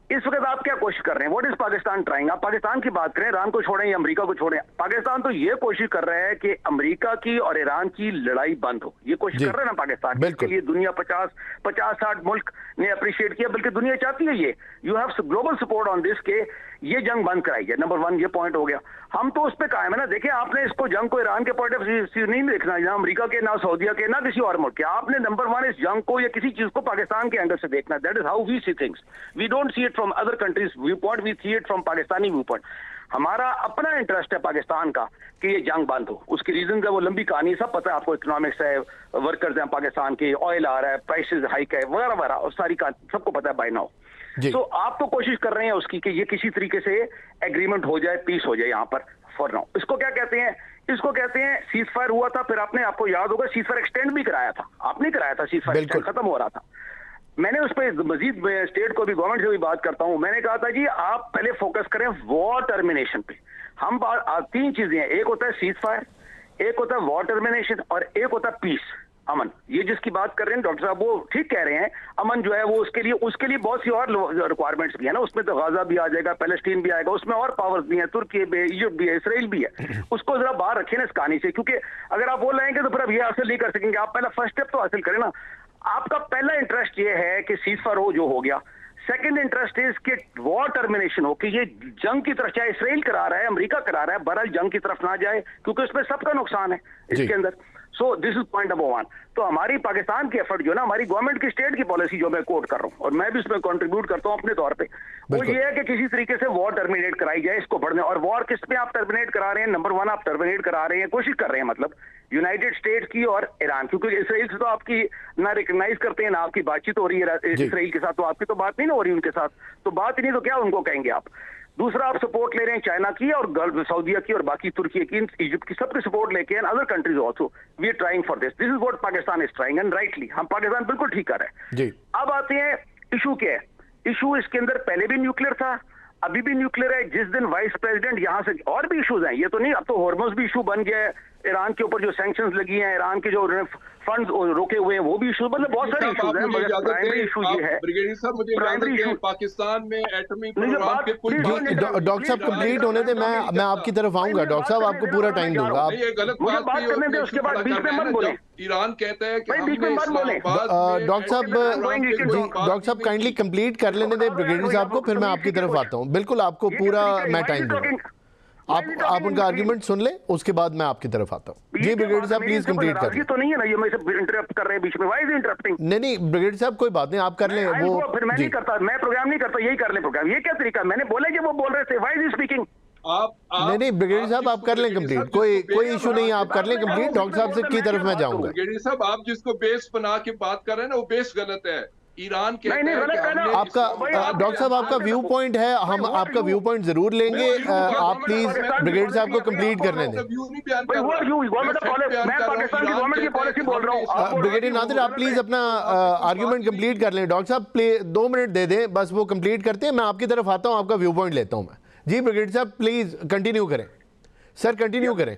इस वक्त आप क्या कोशिश कर रहे हैं? What is Pakistan trying? आप पाकिस्तान की बात करें, ईरान को छोड़ें या अमेरिका को छोड़ें, पाकिस्तान तो ये कोशिश कर रहा है कि अमेरिका की और ईरान की लड़ाई बंद हो। ये कोशिश कर रहे हैं ना पाकिस्तान। इसके लिए दुनिया 50-60 मुल्क ने अप्रिशिएट किया, बल्कि दुनिया चाहती है ये। You have global support on this के ये जंग बंद कराई है। नंबर 1 ये पॉइंट हो गया। हम तो उस पर कायम है ना। देखिए, आपने इसको जंग को ईरान के पॉइंट ऑफ व्यू नहीं देखना, ना अमेरिका के, ना सऊदीया के, ना किसी और मुल्क के। आपने नंबर 1 इस जंग को या किसी चीज को पाकिस्तान के एंगल से देखना। That is how we see things. We don't see it from other countries view point, we see it from Pakistani view point. हमारा अपना इंटरेस्ट है पाकिस्तान का कि ये जंग बंद हो। उसकी रीजन है, वो लंबी कहानी, सब पता है आपको। इकोनॉमिक्स है, वर्कर्स हैं पाकिस्तान के, ऑयल आ रहा है, प्राइसेस हाइक है, वगैरह वगैरह, और सारी सबको पता है बाय नाउ। तो आप तो कोशिश कर रहे हैं उसकी कि ये किसी तरीके से एग्रीमेंट हो जाए, पीस हो जाए यहाँ पर फॉर नाउ। इसको क्या कहते हैं? इसको कहते हैं सीज फायर हुआ था, फिर आपको याद होगा सीज फायर एक्सटेंड भी कराया था। आपने कराया था सीज फायर, खत्म हो रहा था। मैंने उस पर मजीद स्टेट को भी, गवर्नमेंट से भी बात करता हूं। मैंने कहा था जी आप पहले फोकस करें वॉर टर्मिनेशन पे। हम 3 चीजें हैं, एक होता है सीज फायर, एक होता है वॉर टर्मिनेशन, और एक होता है पीस, अमन। ये जिसकी बात कर रहे हैं डॉक्टर साहब, वो ठीक कह रहे हैं। अमन जो है वो उसके लिए बहुत सी और रिक्वायरमेंट्स भी है ना। उसमें तो गाजा भी आ जाएगा, पैलेस्टीन भी आएगा, उसमें और पावर्स भी हैं, तुर्की भी है, इजिप्ट भी है, इसराइल भी है। उसको जरा बाहर रखें ना इस कहानी से, क्योंकि अगर आप वो लाएंगे तो फिर अब ये हासिल नहीं कर सकेंगे। आप पहला फर्स्ट स्टेप तो हासिल करें ना। आपका पहला इंटरेस्ट ये है कि सीज फायर हो, जो हो गया। सेकंड इंटरेस्ट इज कि वॉर टर्मिनेशन हो, कि ये जंग की तरफ, चाहे इसराइल करा रहा है, अमेरिका करा रहा है, बहरहाल जंग की तरफ ना जाए, क्योंकि उसमें सबका नुकसान है इसके अंदर। So this is point number 1। तो हमारी पाकिस्तान की एफर्ट जो है ना, हमारी गवर्नमेंट की स्टेट की पॉलिसी जो मैं कोट कर रहा हूं, और मैं भी इसमें कंट्रीब्यूट करता हूं अपने तौर पे, वो ये है कि किसी तरीके से वॉर टर्मिनेट कराई जाए, इसको बढ़ने। और वॉर किस पे आप टर्मिनेट करा रहे हैं? नंबर 1 आप टर्मिनेट करा रहे हैं, कोशिश कर रहे हैं, मतलब यूनाइटेड स्टेट्स की और ईरान, क्योंकि इसराइल से तो आपकी ना रिकॉग्नाइज करते हैं, ना आपकी बातचीत हो रही है इसराइल के साथ, तो आपकी तो बात नहीं ना हो रही उनके साथ, तो बात ही नहीं तो क्या उनको कहेंगे आप। दूसरा, आप सपोर्ट ले रहे हैं चाइना की और गल्फ सऊदीया की और बाकी तुर्की की, इजिप्ट की, सबकी सपोर्ट लेके, and other countries also we are trying for this is what Pakistan is trying, and rightly हम पाकिस्तान बिल्कुल ठीक कर रहे हैं। अब आते हैं इशू क्या है। इशू इसके अंदर पहले भी न्यूक्लियर था, अभी भी न्यूक्लियर है। जिस दिन वाइस प्रेसिडेंट यहाँ से, और भी इशूज हैं, ये तो नहीं, अब तो हॉर्मुज भी इशू बन गया है, ईरान के ऊपर जो सैंक्शंस लगी हैं, ईरान के जो फंड्स रोके हुए हैं, वो भी इशू, मतलब बहुत सारे इशूज हैं, मगर प्राइमरी इशू ये है। ब्रिगेडियर साहब मुझे प्राइमरी इशू पाकिस्तान में एटॉमिक प्रोग्राम के कुछ डॉक्टर साहब कंप्लीट होने दे, मैं आपकी तरफ आऊंगा। डॉक्टर साहब आपको पूरा टाइम दूंगा। आप ये गलत बात करने दे, उसके बाद बीच में मत बोले। ईरान कहता है कि डॉक्टर साहब काइंडली कंप्लीट कर लेने दे ब्रिगेडियर साहब को, फिर मैं आपकी तरफ आता हूँ। बिल्कुल, आपको पूरा मैं टाइम दूंगा। आप उनका आर्गुमेंट सुन ले, उसके बाद मैं आपकी तरफ आता हूँ। जी ब्रिगेडियर साहब प्लीज कंप्लीट कर लें। तो नहीं है ना, ये मैं सब इंटरप्ट कर रहे हैं बीच में, व्हाई इज इंटरप्टिंग? नहीं ब्रिगेडियर साहब कोई बात नहीं, आप कर लें वो। फिर मैं नहीं करता, मैं प्रोग्राम नहीं करता, यही कर लें प्रोग्राम। ये क्या तरीका? मैंने बोला कि वो बोल रहे थे, व्हाई इज स्पीकिंग? नहीं ब्रिगेडियर साहब आप कर लें कंप्लीट, कोई इशू नहीं है, आप कर लें कंप्लीट। डॉक्टर साहब से की तरफ मैं जाऊंगा। ब्रिगेडियर साहब आप जिसको बेस बना के बात कर रहे हैं ना, वो बेस गलत है। ईरान के आपका डॉक्टर साहब आपका व्यू पॉइंट है, हम आपका व्यू पॉइंट जरूर लेंगे। आप प्लीज ब्रिगेडियर साहब को कंप्लीट करने दें। ब्रिगेडियर नादिर आप प्लीज अपना आर्गुमेंट कंप्लीट कर लें। डॉक्टर साहब 2 मिनट दे दें, बस वो कंप्लीट करते हैं, मैं आपकी तरफ आता हूँ, आपका व्यू पॉइंट लेता हूँ मैं। जी ब्रिगेडियर साहब प्लीज कंटिन्यू करें। सर कंटिन्यू करें।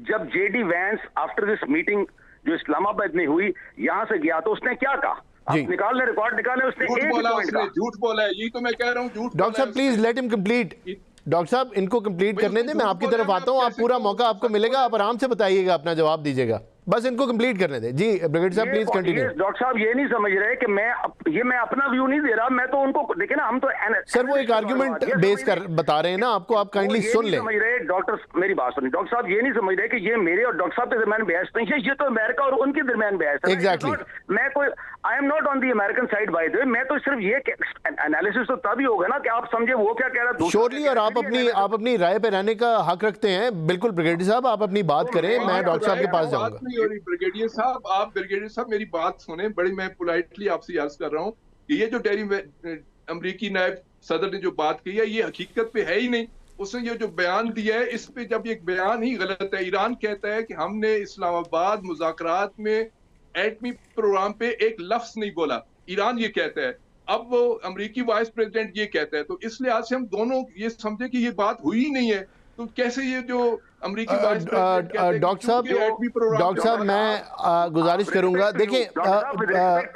जब JD Vance after this meeting जो इस्लामाबाद में हुई यहाँ से गया, तो उसने क्या कहा? आप निकाल ले, रिकॉर्ड निकाले, उसने झूठ बोला है। यही तो मैं कह रहा हूँ, झूठ। डॉक्टर साहब please let him complete. Doctor साहब इनको कंप्लीट करने दें, मैं आपकी तरफ आता हूँ। आप पूरा मौका आपको मिलेगा, आप आराम से बताइएगा, अपना जवाब दीजिएगा, बस इनको कंप्लीट करने दें। जी ब्रिगेडियर साहब प्लीज कंटिन्यू। डॉक्टर साहब ये नहीं समझ रहे कि मैं अपना व्यू नहीं दे रहा, मैं तो उनको देखे ना, हम तो सर वो एक आर्गुमेंट बेस कर बता रहे हैं ना आपको, आप काइंडली सुन लें। समझ रहे डॉक्टर, मेरी बात सुनिए। डॉक्टर साहब ये नहीं समझ रहे कि ये मेरे और डॉक्टर साहब के दरमियान बहस नहीं है, ये तो अमेरिका और उनके दरमियान बहस है। एग्जैक्टली। मैं कोई I am not on the American side by the way, मैं तो सिर्फ ये एनालिसिस तो तभी होगा ना कि आप समझे वो क्या कह रहा है। श्योरली, और आप अपनी राय पे रहने का हक रखते हैं। बिल्कुल ब्रिगेडियर साहब आप अपनी बात करें, मैं डॉक्टर साहब के पास जाऊंगा। ब्रिगेडियर साहब मेरी बात सुने, बड़ी मैं पोलाइटली आपसे अर्ज कर रहा हूँ कि ये जो अमरीकी नायब सदर ने जो बात की है, ये हकीकत पे है ही नहीं। उसने ये जो बयान दिया है, इस पे जब ये बयान ही गलत है। ईरान कहता है कि हमने इस्लामाबाद मुज़ाकरात में एटमी प्रोग्राम पे एक लफ्ज नहीं बोला, ईरान ये कहता है। अब वो अमरीकी वाइस प्रेसिडेंट ये कहता है, तो इस लिहाज से हम दोनों ये समझे कि ये बात हुई ही नहीं है। तो कैसे ये जो अमरीकी डॉक्टर साहब मैं गुजारिश करूंगा, देखिए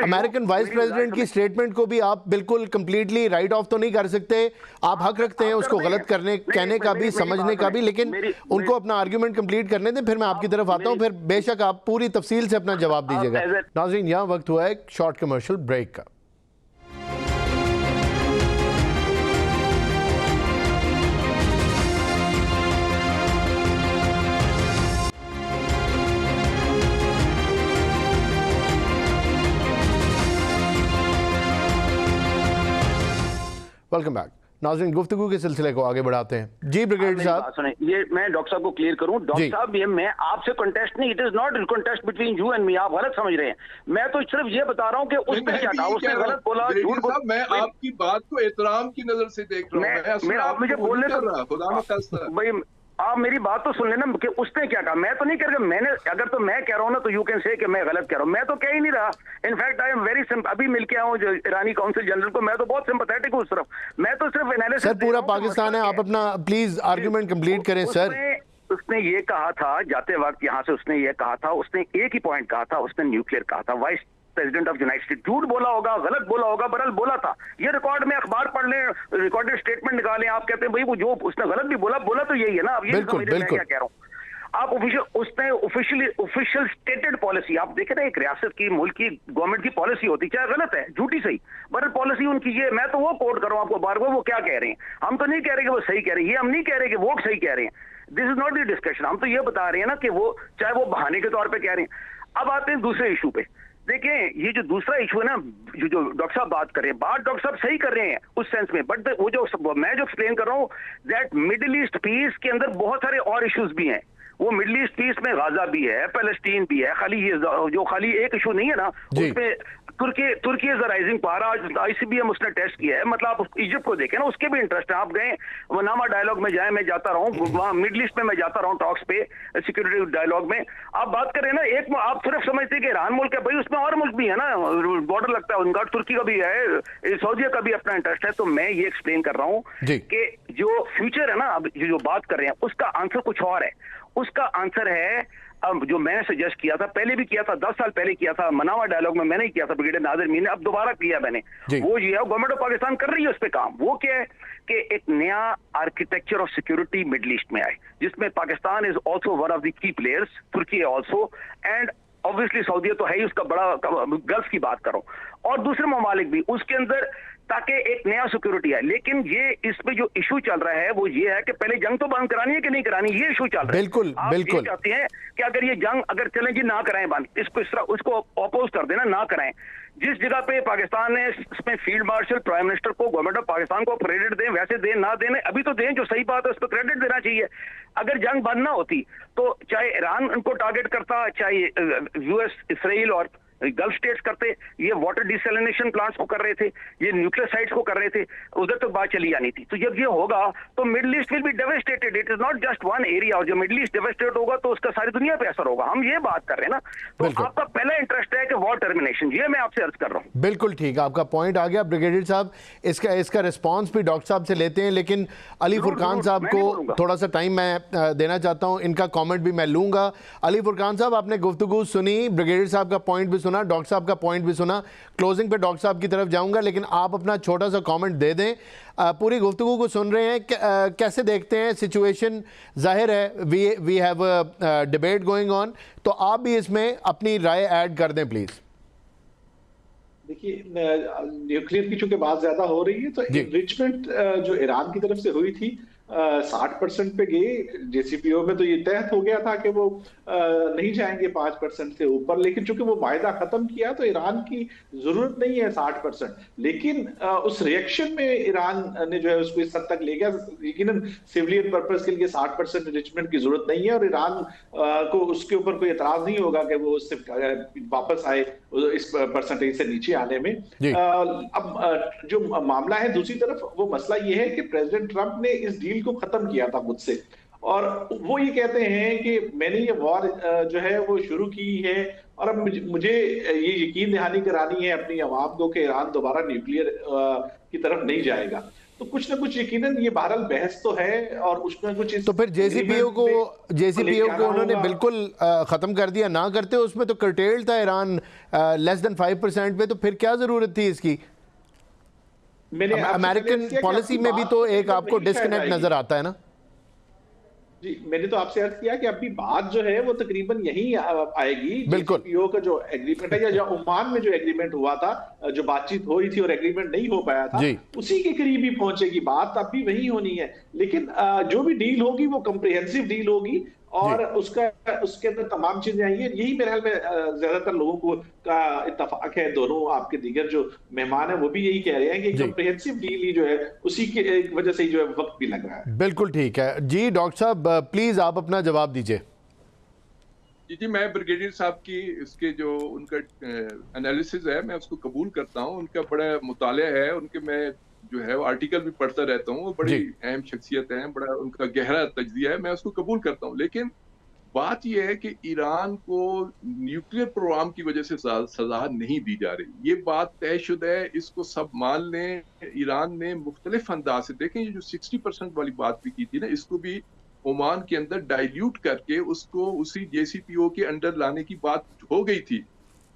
अमेरिकन वाइस प्रेसिडेंट की स्टेटमेंट को भी आप बिल्कुल कंप्लीटली राइट ऑफ तो नहीं कर सकते। आप हक रखते हैं उसको गलत कहने का भी, समझने का भी, लेकिन उनको अपना आर्ग्यूमेंट कंप्लीट करने दें, फिर मैं आपकी तरफ आता हूं, फिर बेशक आप पूरी तफसील से अपना जवाब दीजिएगा। नाज़रीन यहाँ वक्त हुआ है एक शॉर्ट कमर्शियल ब्रेक का। Welcome back. नाज़रीन गुफ्तगू के सिलसिले को आगे बढ़ाते हैं। जी ब्रिगेडियर साहब, ये मैं डॉक्टर साहब को क्लियर करूं। डॉक्टर साहब ये मैं आपसे कॉन्टेस्ट नहीं, it is not contest between you and me, आप गलत समझ रहे हैं। मैं तो सिर्फ ये बता रहा हूं कि उसने क्या कहा, उसने गलत बोला, झूठ बोला। मैं आपकी बात को एहतराम की नजर से देख रहा हूं। आप मुझे बोलने भाई आप मेरी बात तो सुन लेना कि उसने क्या कहा। मैं तो नहीं कह रहा, मैंने अगर तो मैं कह रहा हूं ना तो यू कैन से कि मैं गलत कह रहा हूं, मैं तो कह ही नहीं रहा। इनफैक्ट आई एम वेरी अभी मिल के आया हूं जो ईरानी काउंसिल जनरल को, मैं तो बहुत सिंपैथेटिक हूं उस तरफ। मैं तो सिर्फ एनालिसिस। सर पूरा पाकिस्तान है, आप अपना प्लीज आर्गुमेंट कंप्लीट करें। सर उसने ये कहा था जाते वक्त यहाँ से, उसने ये कहा था, उसने एक ही पॉइंट कहा था, उसने न्यूक्लियर कहा था। Vice president of United state झूठ बोला होगा, गलत बोला होगा, बहरहाल बोला था। ये रिकॉर्ड में अखबार पढ़ लें, रिकॉर्डेड स्टेटमेंट निकालें। आप कहते हैं भाई वो जो उसने गलत भी बोला तो यही है ना। अब ये समझ मैं क्या कह रहा हूँ। आप उसने ऑफिशियल स्टेटेड पॉलिसी, आप देखें ना, एक रियासत की, मुल्क की गवर्नमेंट की पॉलिसी होती है, चाहे गलत है झूठी सही, पर पॉलिसी उनकी ये, मैं तो वो कोट कर रहा हूँ आपको बार बार, वो क्या कह रहे हैं। हम तो नहीं कह रहे कि वो सही कह रहे हैं, ये हम नहीं कह रहे कि वो सही कह रहे हैं। This is not the discussion. हम तो ये बता रहे हैं ना कि वो चाहे वो बहाने के तौर पर कह रहे हैं। अब आते हैं दूसरे इशू पे। देखें ये जो दूसरा इशू है ना, जो डॉक्टर साहब बात कर रहे हैं, बात डॉक्टर साहब सही कर रहे हैं उस सेंस में, बट वो जो मैं जो एक्सप्लेन कर रहा हूँ दैट मिडिल ईस्ट पीस के अंदर बहुत सारे और इश्यूज भी हैं। वो मिडिल ईस्ट पीस में गाजा भी है, पैलेस्टीन भी है, खाली ये जो खाली एक इशू नहीं है ना, उसमें तुर्की इज राइजिंग पावर। आज आईसीबीएम उसने टेस्ट किया है, मतलब आप इजिप्ट को देखें ना, उसके भी इंटरेस्ट है। आप गए मनामा डायलॉग में जाए, मैं जाता रहा हूँ वहाँ मिडिल ईस्ट में, मैं जाता रहा हूँ टॉक्स पे, सिक्योरिटी डायलॉग में। आप बात करें ना, एक आप सिर्फ समझते हैं कि ईरान मुल्क है, भाई उसमें और मुल्क भी है ना, बॉर्डर लगता है उनका, तुर्की का भी है, सऊदीया का भी अपना इंटरेस्ट है। तो मैं ये एक्सप्लेन कर रहा हूँ कि जो फ्यूचर है ना, अब जो बात कर रहे हैं उसका आंसर कुछ और है। उसका आंसर है अब जो मैंने सजेस्ट किया था, पहले भी किया था, 10 साल पहले किया था, मनावा डायलॉग में मैंने ही किया था ब्रिगेडियर नादिर मीर ने, अब दोबारा किया मैंने। वो ये है, गवर्नमेंट ऑफ पाकिस्तान कर रही है उस पर काम। वो क्या है कि एक नया architecture of security Middle East में आए, जिसमें Pakistan is also one of the key players, Turkey also, and obviously सऊदीया तो है ही उसका बड़ा, गल्फ की बात करो, और दूसरे ममालिक भी उसके अंदर, ताकि एक नया सिक्योरिटी है। लेकिन ये इसमें जो इशू चल रहा है वो ये है कि पहले जंग तो बंद करानी है कि नहीं करानी, ये इशू चल रहा है। बिल्कुल आप बिल्कुल ये चाहते हैं कि अगर ये जंग अगर चलें जी ना कराएं बंद, इसको इस तरह उसको अपोज कर देना, ना कराएं। जिस जगह पे पाकिस्तान ने इसमें फील्ड मार्शल प्राइम मिनिस्टर को, गवर्नमेंट ऑफ पाकिस्तान को क्रेडिट दें, वैसे दें ना दें, अभी तो दें, जो सही बात है उस पर क्रेडिट देना चाहिए। अगर जंग बंद ना होती तो चाहे ईरान उनको टारगेट करता, चाहे यूएस, इसराइल और गल्फ स्टेट्स करते, ये वाटर डिसैलिनेशन प्लांट्स को कर रहे थे, ये न्यूक्लियर साइट्स को कर रहे थे, उधर तो बात चली आनी थी। तो जब ये होगा तो middle east will be devastated, it is not just one area, और जब मिडिल ईस्ट डेवास्टेट होगा तो उसका सारी दुनिया पे असर होगा। हम ये बात कर रहे हैं ना, तो आपका पहला इंटरेस्ट है कि वॉर टर्मिनेशन, ये मैं आपसे अर्ज कर रहा हूँ। बिल्कुल ठीक, आपका पॉइंट आ गया ब्रिगेडियर साहब। इसका रिस्पॉन्स भी डॉक्टर साहब से लेते हैं, लेकिन अली फुरकान साहब को थोड़ा सा टाइम मैं देना चाहता हूँ, इनका कॉमेंट भी मैं लूँगा। अली फुरकान साहब, आपने गुफ्तगू सुनी, ब्रिगेडियर साहब का पॉइंट भी सुना, डॉक्टर साहब का पॉइंट भी सुना, क्लोजिंग पे डॉक्टर साहब की तरफ जाऊंगा, लेकिन आप अपना छोटा सा कमेंट दे दें। पूरी गुफ्तगू को सुन रहे हैं, कैसे देखते हैं सिचुएशन? जाहिर है we have a debate going on, तो आप भी इसमें अपनी राय ऐड कर दें प्लीज। देखिए, न्यूक्लियर की चूंकि बात ज्यादा हो रही है, तो एनरिचमेंट जो ईरान की तरफ से हुई थी 60% पे गए JCPOA में, तो ये तय हो गया था कि वो नहीं जाएंगे 5% से ऊपर। लेकिन चूंकि वो वायदा खत्म किया तो ईरान की जरूरत नहीं है 60%, लेकिन उस रिएक्शन में ईरान ने जो है उसको इस हद तक ले गया। यकीनन सिविलियन पर्पस के लिए 60% एनरिचमेंट की जरूरत नहीं है, और ईरान को उसके ऊपर कोई एतराज नहीं होगा कि वो उससे वापस आए इस परसेंटेज से नीचे आने में। अब जो मामला है दूसरी तरफ, वो मसला ये है कि प्रेसिडेंट ट्रंप ने इस डील को खत्म किया था मुझसे, और वो ये कहते हैं कि मैंने ये वॉर जो है वो शुरू की है, और अब मुझे ये यकीन दहानी करानी है अपनी आवाम को कि ईरान दोबारा न्यूक्लियर की तरफ नहीं जाएगा। तो कुछ ना कुछ यकीनन ये बहरहाल बहस तो है, और उसमें कुछ तो फिर JCPOA को उन्होंने बिल्कुल खत्म कर दिया, ना करते उसमें तो कर्टेल था ईरान लेस देन 5% पे, तो फिर क्या जरूरत थी इसकी? अमेरिकन पॉलिसी में भी तो एक आपको डिस्कनेक्ट नजर आता है ना। जी, मैंने तो आपसे अर्ज किया कि अभी बात जो है वो तकरीबन यही आएगी। बिल्कुल, JCPOA का जो एग्रीमेंट है, या ओमान में जो एग्रीमेंट हुआ था, जो बातचीत हुई थी और एग्रीमेंट नहीं हो पाया था, उसी के करीब ही पहुंचेगी बात, अब भी वही होनी है। लेकिन जो भी डील होगी वो कंप्रिहेंसिव डील होगी, और उसके अंदर तमाम चीजें आई हैं। यही मेरे ख्याल में ज्यादातर लोगों को का इत्तेफाक है, दोनों आपके दीगर जो मेहमान हैं वो भी यही कह रहे हैं कि कंप्रिहेंसिव डील ही जो है उसी की वजह से ही जो है वक्त भी लग रहा है। बिल्कुल ठीक है जी। डॉक्टर साहब प्लीज आप अपना जवाब दीजिए। जी, मैं ब्रिगेडियर साहब की इसके जो उनका एनालिसिस है मैं उसको कबूल करता हूँ, उनका बड़ा मुताला है, उनके मैं जो है वो आर्टिकल भी पढ़ता रहता हूँ, वो बड़ी अहम शख्सियत है, बड़ा उनका गहरा तजजिया है, मैं उसको कबूल करता हूँ। लेकिन बात यह है कि ईरान को न्यूक्लियर प्रोग्राम की वजह से सजा नहीं दी जा रही, ये बात तयशुदा है, इसको सब मान लें। ईरान ने मुख्तलिफ अंदाज से, देखें ये जो 60% वाली बात भी की थी ना, इसको भी ओमान के अंदर डाइल्यूट करके उसको उसी JCPOA के अंडर लाने की बात हो गई थी।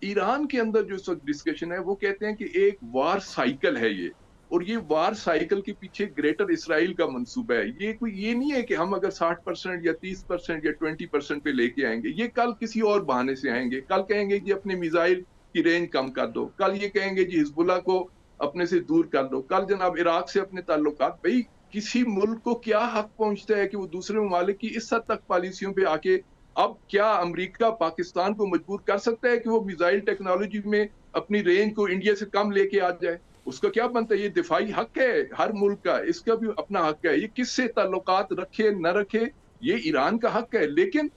ईरान के अंदर जो इस वक्त डिस्कशन है वो कहते हैं कि एक वार साइकिल है ये, और ये वार साइकिल के पीछे ग्रेटर इसराइल का मंसूबा है। ये नहीं है कि हम अगर 60% या 30% या 20% पे लेके आएंगे, ये कल किसी और बहाने से आएंगे। कल कहेंगे जी अपने मिसाइल की रेंज कम कर दो, कल ये कहेंगे जी हिजबुल्लाह को अपने से दूर कर दो, कल जनाब इराक से अपने ताल्लुकात। भाई किसी मुल्क को क्या हक पहुंचता है कि वो दूसरे ममालिक की इस हद तक पॉलिसियों पे आके, अब क्या अमेरिका पाकिस्तान को मजबूर कर सकता है कि वो मिसाइल टेक्नोलॉजी में अपनी रेंज को इंडिया से कम लेके आ जाए? उसका क्या बनता है? ये दिफाई हक है हर मुल्क का, इसका भी अपना हक है, ये किससे ताल्लुकात रखे न रखे ये ईरान का हक है। लेकिन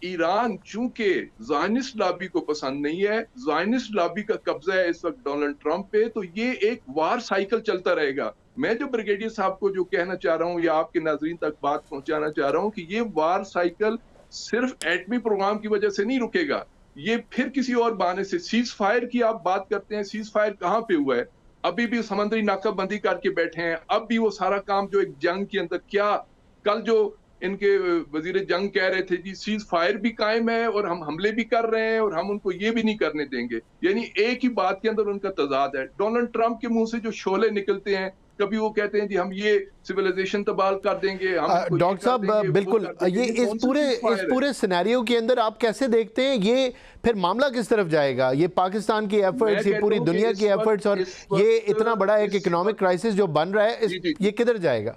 ईरान चूंकि ज़ायनिस्ट लॉबी को पसंद नहीं है, ज़ायनिस्ट लॉबी का कब्जा है इस वक्त डोनाल्ड ट्रंप पे, तो ये एक वार साइकिल चलता रहेगा। मैं जो ब्रिगेडियर साहब को जो कहना चाह रहा हूँ या आपके नाज़रीन तक बात पहुंचाना चाह रहा हूँ कि ये वार साइकिल सिर्फ एटमी प्रोग्राम की वजह से नहीं रुकेगा, ये फिर किसी और बहाने से। सीज फायर की आप बात करते हैं, सीज फायर कहाँ पे हुआ है? अभी भी समुद्री नाकाबंदी करके बैठे हैं, अब भी वो सारा काम जो एक जंग के अंदर, क्या कल जो इनके वजीर जंग कह रहे थे जी सीज फायर भी कायम है और हम हमले भी कर रहे हैं और हम उनको ये भी नहीं करने देंगे। यानी एक ही बात के अंदर उनका तजाद है। डोनाल्ड ट्रंप के मुंह से जो शोले निकलते हैं, कभी वो कहते हैं जी हम ये सिविलाइजेशन तबाह कर देंगे, हम डॉक्टर साहब बिल्कुल ये इस पूरे सिनेरियो के अंदर आप कैसे देखते हैं ये फिर मामला किस तरफ जाएगा? ये पाकिस्तान की एफर्ट्स, ये पूरी दुनिया की एफर्ट्स और ये इतना बड़ा एक इकोनॉमिक क्राइसिस जो बन रहा है, ये किधर जाएगा?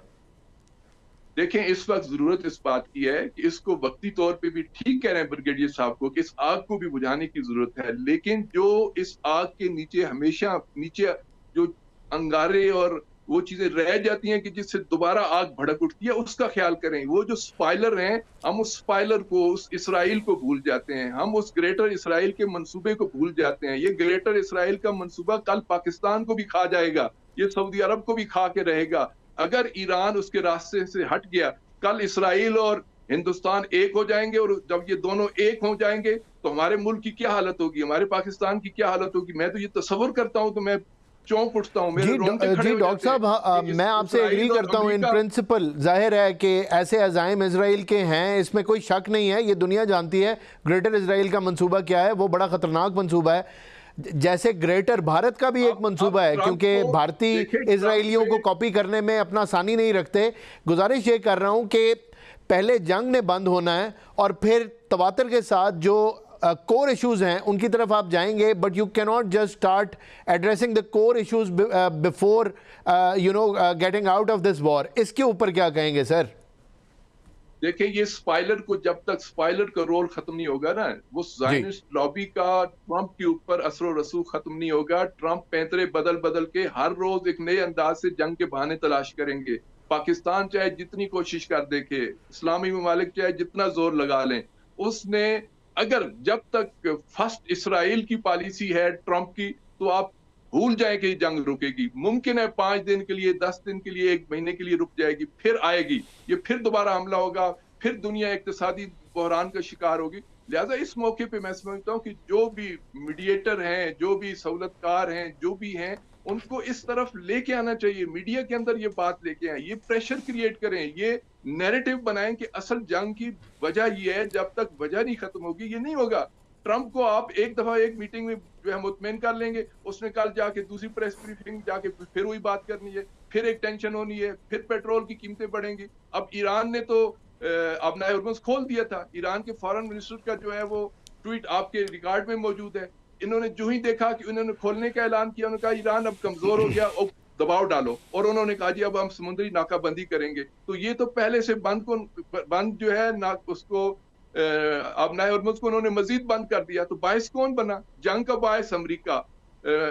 देखें, इस वक्त जरूरत इस बात की है कि इसको वक्ती तौर पे भी ठीक कह रहे हैं ब्रिगेडियर साहब को कि इस आग को भी बुझाने की जरूरत है, लेकिन जो इस आग के नीचे हमेशा नीचे जो अंगारे और वो चीजें रह जाती हैं कि जिससे दोबारा आग भड़क उठती है, उसका ख्याल करें। वो जो स्पाइलर हैं, हम उस स्पाइलर को, उस इसराइल को भूल जाते हैं, हम उस ग्रेटर इसराइल के मंसूबे को भूल जाते हैं। ये ग्रेटर इसराइल का मंसूबा कल पाकिस्तान को भी खा जाएगा, ये सऊदी अरब को भी खा के रहेगा। अगर ईरान उसके रास्ते से हट गया, कल इसराइल और हिंदुस्तान एक हो जाएंगे, और जब ये दोनों एक हो जाएंगे तो हमारे मुल्क की क्या हालत होगी, हमारे पाकिस्तान की क्या हालत होगी? मैं तो ये तस्वर करता हूं तो मैं चौंक उठता हूं। जी डॉक्टर साहब, मैं आपसे एग्री करता हूं इन प्रिंसिपल। जाहिर है कि ऐसे अज़ाइम इसराइल के हैं, इसमें कोई शक नहीं है, ये दुनिया जानती है ग्रेटर इसराइल का मंसूबा क्या है, वो बड़ा ख़तरनाक मंसूबा है। जैसे ग्रेटर भारत का भी एक मंसूबा है, क्योंकि भारतीय इसराइलियों को कॉपी करने में अपना आसानी नहीं रखते। गुजारिश ये कर रहा हूँ कि पहले जंग ने बंद होना है और फिर तवातर के साथ जो कोर इश्यूज हैं उनकी तरफ आप जाएंगे, but you can not just start addressing the core issues before getting out of this war. इसके ऊपर क्या कहेंगे सर? देखिए, ये स्पाइलर को जब तक स्पाइलर का रोल खत्म नहीं होगा ना, वो ज़ायनिस्ट लॉबी का ट्रंप के ऊपर असर रसूख खत्म नहीं होगा। ट्रंप पैंतरे बदल बदल के हर रोज एक नए अंदाज से जंग के बहाने तलाश करेंगे। पाकिस्तान चाहे जितनी कोशिश कर देखे, इस्लामी ममालिक चाहे जितना जोर लगा लें, उसने अगर जब तक फर्स्ट इसराइल की पॉलिसी है ट्रंप की, तो आप भूल जाए कि जंग रुकेगी। मुमकिन है 5 दिन के लिए, 10 दिन के लिए, 1 महीने के लिए रुक जाएगी, फिर आएगी, ये फिर दोबारा हमला होगा, फिर दुनिया इक्तिसादी बहरान का शिकार होगी। लिहाजा इस मौके पे मैं समझता हूँ कि जो भी मीडिएटर हैं, जो भी सहूलतकार हैं, जो भी हैं, उनको इस तरफ लेके आना चाहिए। मीडिया के अंदर ये बात लेके आए, ये प्रेशर क्रिएट करें, ये नैरेटिव बनाएं कि असल जंग की वजह ये है। जब तक वजह नहीं खत्म होगी ये नहीं होगा। ट्रंप को आप एक दफा एक मीटिंग में जो है मुतमईन कर लेंगे, उसने कल जाके दूसरी प्रेस ब्रीफिंग जाके फिर वही बात करनी है, फिर एक टेंशन होनी है, फिर पेट्रोल की कीमतें बढ़ेंगी। अब ईरान ने तो अपना हॉर्मुज़ खोल दिया था। ईरान के फॉरेन मिनिस्टर का जो है वो ट्वीट आपके रिकॉर्ड में मौजूद है। इन्होंने जो ही देखा कि उन्होंने खोलने का ऐलान किया, उन्होंने कहा ईरान अब कमजोर हो गया और दबाव डालो, और उन्होंने कहा जी अब हम समुद्री नाकाबंदी करेंगे। तो ये तो पहले से बंद जो है ना, उसको अपनाए हॉर्मुज़ को उन्होंने मजीद बंद कर दिया। तो बायस कौन बना? जंग का बायस अमरीका,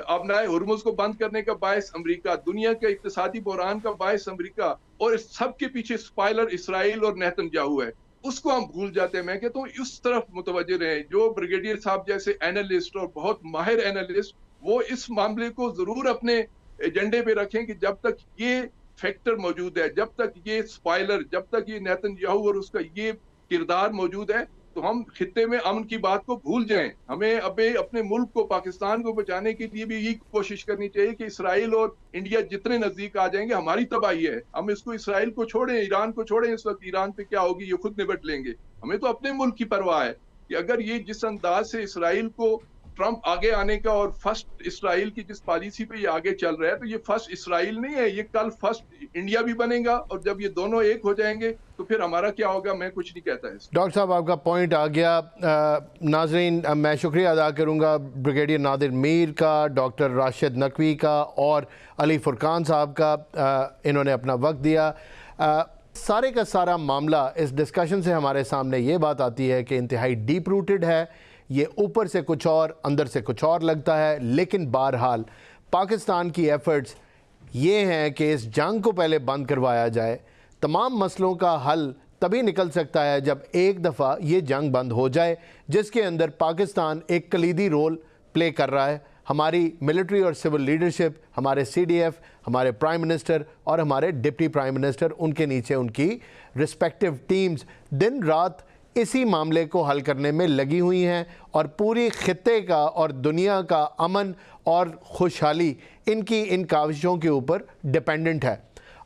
अपनाए हॉर्मुज़ को बंद करने का बायस अमरीका, दुनिया के इक्तिसादी बहरान का बायस अमरीका, और इस सब के पीछे स्पाइलर इसराइल और नेतन्याहू है। उसको हम भूल जाते हैं। मैं कहता हूँ इस तरफ मुतवज्जे रहें। जो ब्रिगेडियर साहब जैसे एनालिस्ट और बहुत माहिर एनालिस्ट, वो इस मामले को जरूर अपने एजेंडे पे रखें कि जब तक ये फैक्टर मौजूद है, जब तक ये स्पाइलर, जब तक ये नेतन्याहू और उसका ये किरदार मौजूद है, तो हम खित्ते में अमन की बात को भूल जाएं। हमें अबे अपने मुल्क को, पाकिस्तान को बचाने के लिए भी यही कोशिश करनी चाहिए कि इसराइल और इंडिया जितने नजदीक आ जाएंगे हमारी तबाही है। हम इसको इसराइल को छोड़ें, ईरान को छोड़ें। इस वक्त ईरान पे क्या होगी ये खुद निपट लेंगे। हमें तो अपने मुल्क की परवाह है कि अगर ये जिस अंदाज से इसराइल को ट्रंप आगे आने का और फर्स्ट इसराइल की जिस पॉलिसी पे ये आगे चल रहा है, तो ये फर्स्ट इसराइल नहीं है, ये कल फर्स्ट इंडिया भी बनेगा। और जब ये दोनों एक हो जाएंगे तो फिर हमारा क्या होगा, मैं कुछ नहीं कहता है। डॉक्टर साहब आपका पॉइंट आ गया। नाजरीन, मैं शुक्रिया अदा करूंगा ब्रिगेडियर नादिर मीर का, डॉक्टर राशिद नकवी का और अली फुरकान साहब का। इन्होंने अपना वक्त दिया। सारे का सारा मामला इस डिस्कशन से हमारे सामने ये बात आती है कि इंतहाई डीप रूटेड है। ये ऊपर से कुछ और अंदर से कुछ और लगता है, लेकिन बहरहाल पाकिस्तान की एफ़र्ट्स ये हैं कि इस जंग को पहले बंद करवाया जाए। तमाम मसलों का हल तभी निकल सकता है जब एक दफ़ा ये जंग बंद हो जाए, जिसके अंदर पाकिस्तान एक कलीदी रोल प्ले कर रहा है। हमारी मिलिट्री और सिविल लीडरशिप, हमारे CDF, हमारे प्राइम मिनिस्टर और हमारे डिप्टी प्राइम मिनिस्टर, उनके नीचे उनकी रिस्पेक्टिव टीम्स दिन रात इसी मामले को हल करने में लगी हुई हैं, और पूरी खित्ते का और दुनिया का अमन और खुशहाली इनकी इन काविशों के ऊपर डिपेंडेंट है।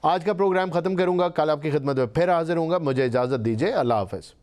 आज का प्रोग्राम ख़त्म करूँगा, कल आपकी खिदमत में फिर हाजिर हूँगा। मुझे इजाज़त दीजिए, अल्लाह हाफ़िज़।